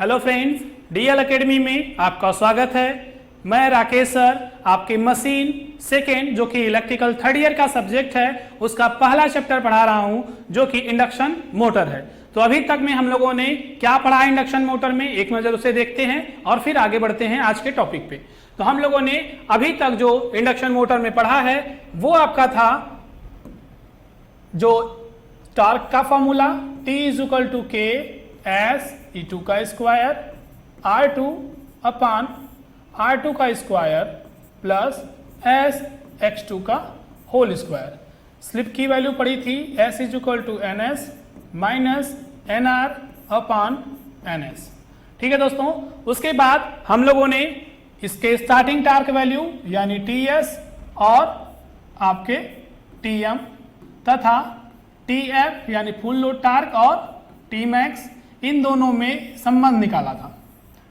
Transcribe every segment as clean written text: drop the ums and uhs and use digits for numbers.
Hello friends, DL academy में आपका स्वागत है। मैं राकेश सर आपके मशीन सेकेंड जो कि इलेक्ट्रिकल थर्ड ईयर का सब्जेक्ट है उसका पहला चैप्टर पढ़ा रहा हूं जो कि इंडक्शन मोटर है। तो अभी तक में हम लोगों ने क्या पढ़ा है इंडक्शन मोटर में, एक नज़र उसे देखते हैं और फिर आगे बढ़ते हैं आज के टॉपिक पे। तो हम लोगों ने अभी तक जो इंडक्शन मोटर में पढ़ा है वो आपका था जो टॉर्क का formula T = K S E2 का स्क्वायर R2 अपान R2 का स्क्वायर प्लस S X2 का होल स्क्वायर। स्लिप की वैल्यू पड़ी थी S = NS माइनस NR अपान NS। ठीक है दोस्तों, उसके बाद हम लोगों ने इसके स्टार्टिंग टार्क वैल्यू यानी TS और आपके TM तथा TF यानी फुल लोड टार्क और Tmax इन दोनों में संबंध निकाला था।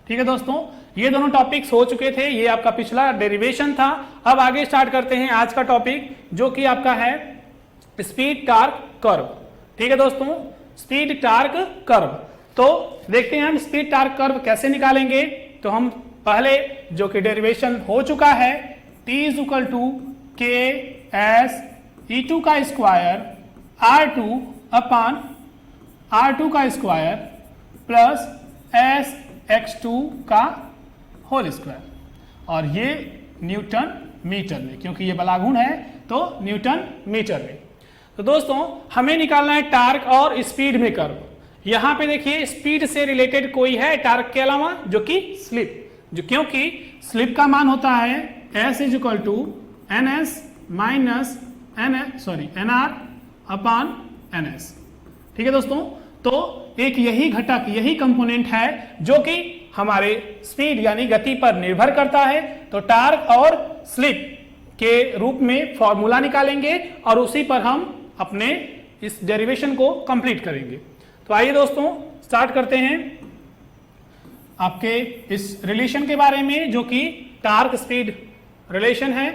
ठीक है दोस्तों, ये दोनों टॉपिक्स हो चुके थे, ये आपका पिछला डेरिवेशन था। अब आगे स्टार्ट करते हैं आज का टॉपिक जो कि आपका है स्पीड टार्क कर्व। ठीक है दोस्तों, स्पीड टार्क कर्व। तो देखते हैं हम स्पीड टार्क कर्व कैसे निकालेंगे। तो हम पहले जो कि डेरिवेशन हो चुका है T = K S E2 का स्क्वायर R2 अपान R2 का स्क्वायर प्लस S X2 का होल स्क्वायर और ये न्यूटन मीटर में, क्योंकि ये बलागुण है तो न्यूटन मीटर में। तो दोस्तों हमें निकालना है टार्क और स्पीड में कर्व। यहां पे देखिए स्पीड से रिलेटेड कोई है टार्क के अलावा जो कि स्लिप, जो क्योंकि स्लिप का मान होता है S = NS माइनस NR अपान NS। ठीक है दोस्तों, तो एक यही घटक यही कंपोनेंट है जो कि हमारे स्पीड यानी गति पर निर्भर करता है। तो टार्क और स्लिप के रूप में फॉर्मूला निकालेंगे और उसी पर हम अपने इस डेरिवेशन को कंप्लीट करेंगे। तो आइए दोस्तों स्टार्ट करते हैं आपके इस रिलेशन के बारे में जो कि टार्क स्पीड रिलेशन है।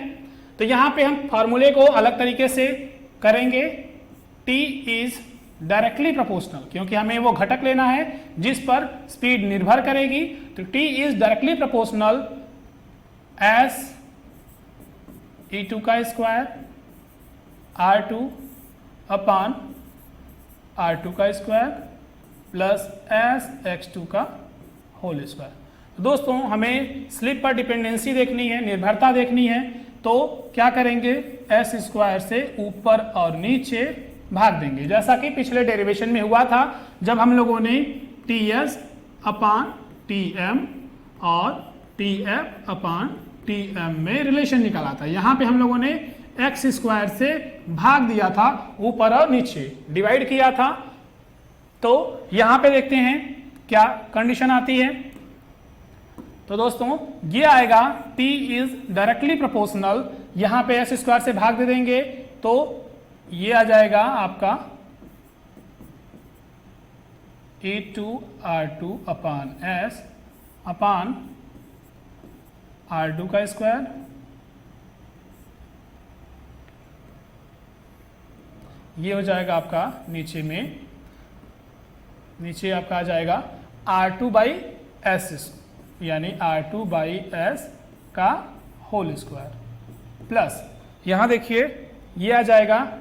तो यहां पे हम फॉर्मूले को अलग तरीके से करेंगे। T इज डायरेक्टली प्रोपोर्शनल, क्योंकि हमें वो घटक लेना है जिस पर स्पीड निर्भर करेगी। तो T is directly proportional S E2 का स्क्वायर R2 अपान R2 का स्क्वायर प्लस S X2 का होल स्क्वायर। तो दोस्तों हमें स्लिप पर डिपेंडेंसी देखनी है, निर्भरता देखनी है। तो क्या करेंगे, S स्क्वायर से ऊपर और नीचे भाग देंगे, जैसा कि पिछले डेरिवेशन में हुआ था जब हम लोगों ने TS अपान TM और TF अपान TM में रिलेशन निकाला था। यहाँ पे हम लोगों ने X स्क्वायर से भाग दिया था, ऊपर और नीचे डिवाइड किया था। तो यहाँ पे देखते हैं क्या कंडीशन आती है। तो दोस्तों ये आएगा T इज डायरेक्टली प्रोपोर्शनल, यहाँ पे S स्क्वायर से भाग दे देंगे तो ये आ जाएगा आपका E2 R2 अपान S अपान R2 का स्क्वायर ये हो जाएगा आपका नीचे आपका आ जाएगा R2/S यानी R2/S का होल स्क्वायर प्लस यहां देखिए ये आ जाएगा,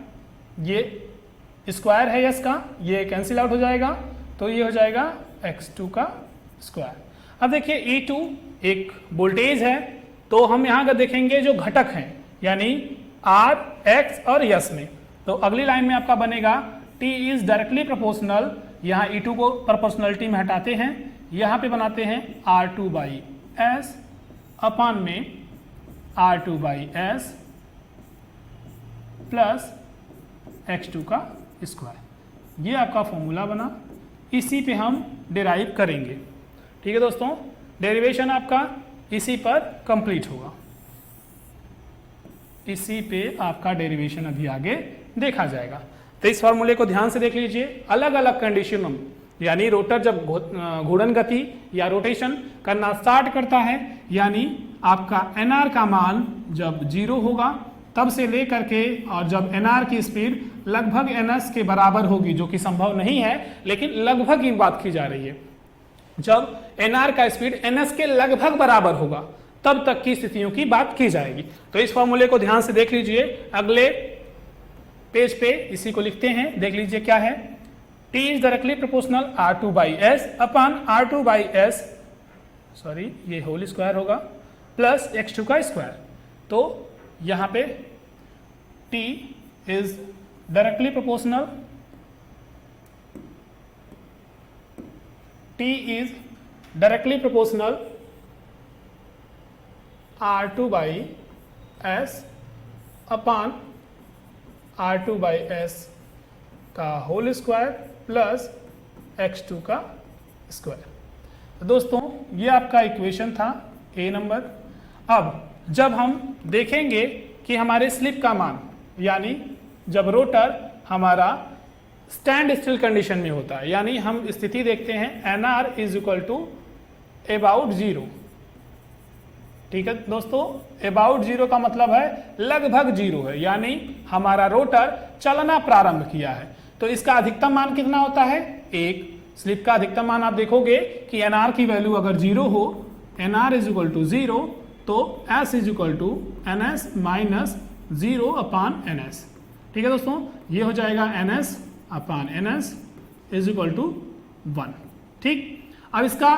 ये स्क्वायर है S का, ये कैंसिल आउट हो जाएगा तो ये हो जाएगा X2 का स्क्वायर। अब देखिए E2 एक वोल्टेज है, तो हम यहाँ का देखेंगे जो घटक हैं यानी R, X और S में। तो अगली लाइन में आपका बनेगा T इज डायरेक्टली प्रोपोर्शनल, यहाँ E2 को प्रोपोर्शनलिटी में हटाते हैं, यहाँ पे बनाते हैं R2/S अपान में R2/S प्लस X2 का स्क्वायर। ये आपका फॉर्मूला बना, इसी पे हम डिराइव करेंगे। ठीक है दोस्तों, डेरिवेशन आपका इसी पर कंप्लीट होगा, इसी पे आपका डेरिवेशन अभी आगे देखा जाएगा। तो इस फॉर्मूले को ध्यान से देख लीजिए। अलग अलग कंडीशनों यानी रोटर जब घूर्णन गति या रोटेशन करना स्टार्ट करता है यानी आपका NR का मान जब 0 होगा तब से लेकर के और जब NR की स्पीड लगभग NS के बराबर होगी, जो कि संभव नहीं है लेकिन लगभग की बात की जा रही है, जब एनआर का स्पीड एनएस के लगभग बराबर होगा तब तक की स्थितियों की बात की जाएगी। तो इस फॉर्मूले को ध्यान से देख लीजिए, अगले पेज पे इसी को लिखते हैं, देख लीजिए क्या है। T is directly proportional R2 by S upon R2 by S, sorry ये होल स्क्वायर होगा, प्लस x2 का स्क्वायर। तो यहां पे T is directly proportional, T is directly proportional R2 by S upon R2 by S का whole square plus x2 का square. तो दोस्तों ये आपका इक्वेशन था ए नंबर। अब जब हम देखेंगे कि हमारे स्लिप का मान, यानी जब रोटर हमारा स्टैंड स्टिल कंडीशन में होता है, यानी हम स्थिति देखते हैं N R is equal to about zero. ठीक है दोस्तों, अबाउट जीरो का मतलब है लगभग जीरो है, यानी हमारा रोटर चलना प्रारंभ किया है। तो इसका अधिकतम मान कितना होता है? 1। स्लिप का अधिकतम मान आप देखोगे कि एन आर की वैल्यू अगर जीरो हो, N R is equal to zero, तो S is equal to N S minus zero upon N S. ठीक है दोस्तों, ये हो जाएगा N S upon N S is equal to 1। ठीक, अब इसका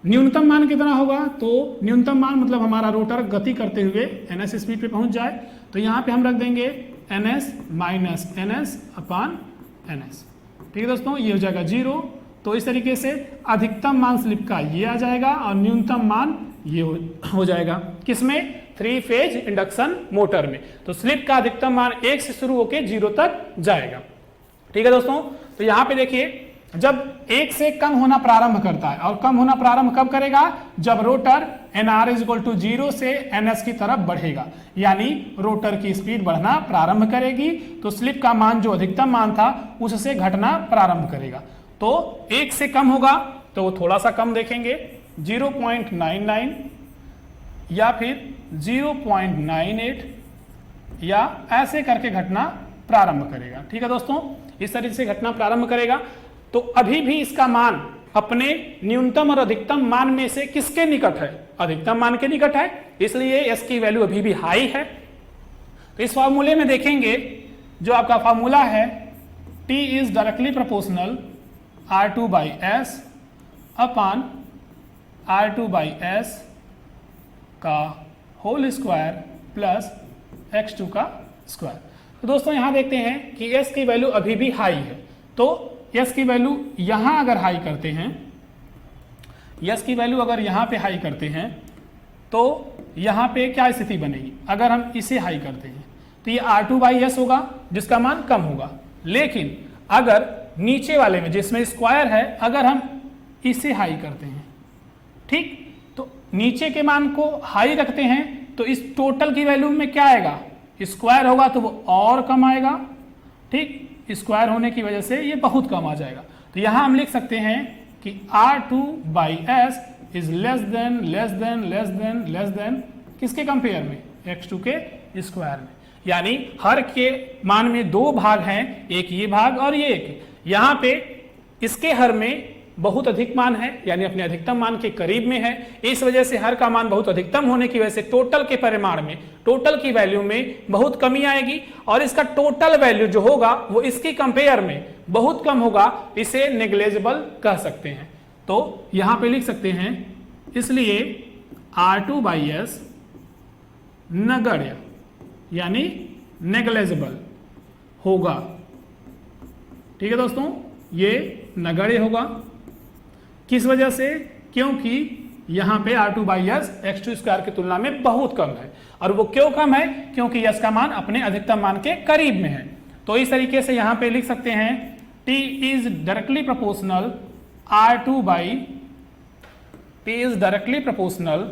न्यूनतम मान कितना होगा? तो न्यूनतम मान मतलब हमारा रोटर गति करते हुए एन एस स्पीड पे पहुंच जाए, तो यहाँ पे हम रख देंगे N S minus N S upon N S. ठीक है दोस्तों, ये हो जाएगा जीरो। तो इस तरीके से अधिकतम मान स्लिप का ये आ जाएगा और न्यूनतम मान ये हो जाएगा किसमें? 3 फेज इंडक्शन मोटर में। तो स्लिप का अधिकतम मान 1 से शुरू होकर 0 तक जाएगा। ठीक है दोस्तों, तो यहां पे देखिए जब 1 से कम होना प्रारंभ करता है, और कम होना प्रारंभ कब करेगा? जब rotor N R is equal to 0 से एन एस की तरफ बढ़ेगा, यानी रोटर की स्पीड बढ़ना प्रारंभ करेगी, तो स्लिप का मान जो अधिकतम मान था उससे घटना प्रारंभ करेगा। तो 1 से कम होगा तो वो थोड़ा सा कम देखेंगे, 0.99 या फिर 0.98 या ऐसे करके घटना प्रारंभ करेगा। ठीक है दोस्तों, इस तरीके से घटना प्रारंभ करेगा। तो अभी भी इसका मान अपने न्यूनतम और अधिकतम मान में से किसके निकट है? अधिकतम मान के निकट है, इसलिए एस की वैल्यू अभी भी हाई है। तो इस फॉर्मूले में देखेंगे, जो आपका फॉर्मूला है T is directly proportional R2 by S upon R2 by S का होल स्क्वायर प्लस x2 का स्क्वायर। तो दोस्तों यहां देखते हैं कि s की वैल्यू अभी भी हाई है, तो s की वैल्यू यहां अगर हाई करते हैं, s की वैल्यू अगर यहां पे हाई करते हैं, तो यहां पे क्या स्थिति बनेगी? अगर हम इसे हाई करते हैं तो ये R2 बाई एस होगा जिसका मान कम होगा। लेकिन अगर नीचे वाले में जिसमें स्क्वायर है, अगर हम इसे हाई करते हैं, ठीक, तो नीचे के मान को हाई रखते हैं तो इस टोटल की वैल्यू में क्या आएगा? स्क्वायर होगा तो वो और कम आएगा। ठीक, स्क्वायर होने की वजह से ये बहुत कम आ जाएगा। तो यहां हम लिख सकते हैं कि R2 by S is less than किसके कंपेयर में? x2 के स्क्वायर में। यानी हर के मान में 2 भाग हैं, एक ये भाग और ये एक। यहां पे इसके हर में बहुत अधिक मान है, यानी अपने अधिकतम मान के करीब में है। इस वजह से हर का मान बहुत अधिकतम होने की वजह से टोटल के परिमाण में, टोटल की वैल्यू में बहुत कमी आएगी, और इसका टोटल वैल्यू जो होगा वो इसकी कंपेयर में बहुत कम होगा। इसे नेग्लेजिबल कह सकते हैं। तो यहां पे लिख सकते हैं, इसलिए R2 बाई एस नगण्य यानी नेग्लेजिबल होगा। ठीक है दोस्तों, ये नगण्य होगा। किस वजह से? क्योंकि यहां पे R2 by S x2 square की तुलना में बहुत कम है। और वो क्यों कम है? क्योंकि s का मान अपने अधिकतम मान के करीब में है। तो इस तरीके से यहां पे लिख सकते हैं T is directly proportional R2 by T is directly proportional